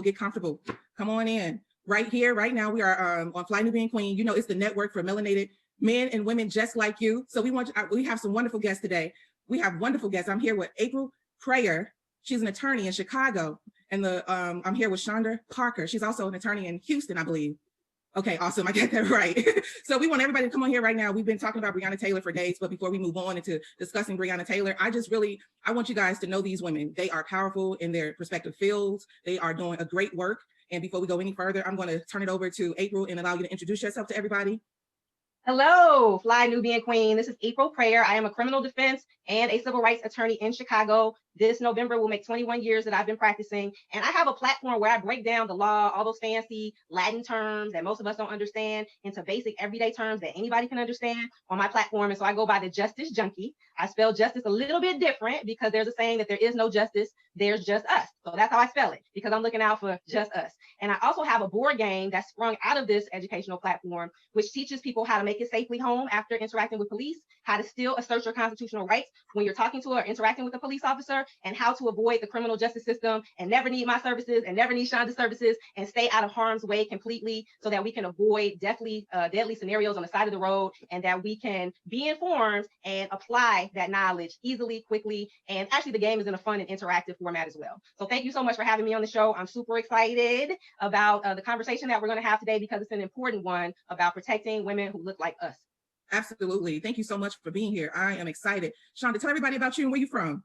Get comfortable. Come on in. Right here, right now, we are on Fly Nubian Queen. You know, it's the network for melanated men and women just like you. So we have some wonderful guests today. We have wonderful guests. I'm here with April Prayer. She's an attorney in Chicago. And I'm here with Shonda Parker. She's also an attorney in Houston, I believe. Okay, awesome. I got that right. So we want everybody to come on here right now. We've been talking about Breonna Taylor for days, but before we move on into discussing Breonna Taylor, I want you guys to know these women. They are powerful in their respective fields. They are doing a great work. And before we go any further, I'm going to turn it over to April and allow you to introduce yourself to everybody. Hello, Fly Nubian Queen. This is April Prayer. I am a criminal defense and a civil rights attorney in Chicago. This November will make 21 years that I've been practicing. And I have a platform where I break down the law, all those fancy Latin terms that most of us don't understand, into basic everyday terms that anybody can understand on my platform. And so I go by the Justice Junkie. I spell justice a little bit different because there's a saying that there is no justice, there's just us. So that's how I spell it, because I'm looking out for just us. And I also have a board game that's sprung out of this educational platform, which teaches people how to make it safely home after interacting with police, how to still assert your constitutional rights when you're talking to or interacting with a police officer, and how to avoid the criminal justice system and never need my services and never need Shonda's services and stay out of harm's way completely, so that we can avoid deadly scenarios on the side of the road, and that we can be informed and apply that knowledge easily, quickly. And actually, the game is in a fun and interactive format as well. So thank you so much for having me on the show. I'm super excited about the conversation that we're going to have today, because it's an important one about protecting women who look like us. Absolutely. Thank you so much for being here. I am excited. Shonda, tell everybody about you and where you're from.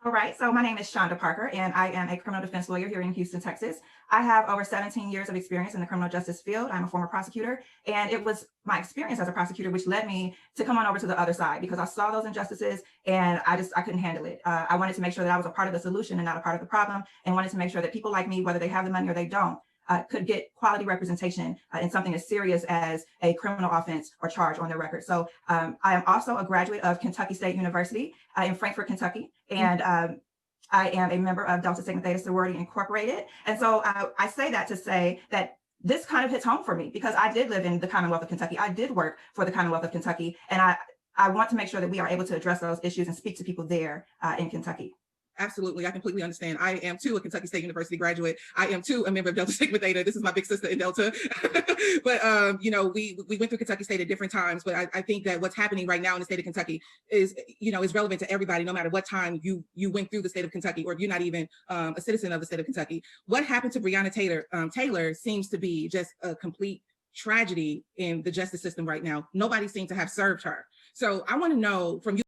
All right, so my name is Shonda Parker, and I am a criminal defense lawyer here in Houston, Texas. I have over 17 years of experience in the criminal justice field. I'm a former prosecutor, and it was my experience as a prosecutor which led me to come on over to the other side, because I saw those injustices and I couldn't handle it. I wanted to make sure that I was a part of the solution and not a part of the problem, and wanted to make sure that people like me, whether they have the money or they don't, could get quality representation in something as serious as a criminal offense or charge on their record. So I am also a graduate of Kentucky State University in Frankfort, Kentucky, and I am a member of Delta Sigma Theta Sorority Incorporated. And so I say that to say that this kind of hits home for me, because I did live in the Commonwealth of Kentucky. I did work for the Commonwealth of Kentucky, and I want to make sure that we are able to address those issues and speak to people there in Kentucky. Absolutely. I completely understand. I am too a Kentucky State University graduate. I am too a member of Delta Sigma Theta. This is my big sister in Delta. But, we went through Kentucky State at different times, but I think that what's happening right now in the state of Kentucky is relevant to everybody, no matter what time you went through the state of Kentucky, or if you're not even a citizen of the state of Kentucky. What happened to Breonna Taylor? Taylor seems to be just a complete tragedy in the justice system right now. Nobody seems to have served her. So I want to know from you.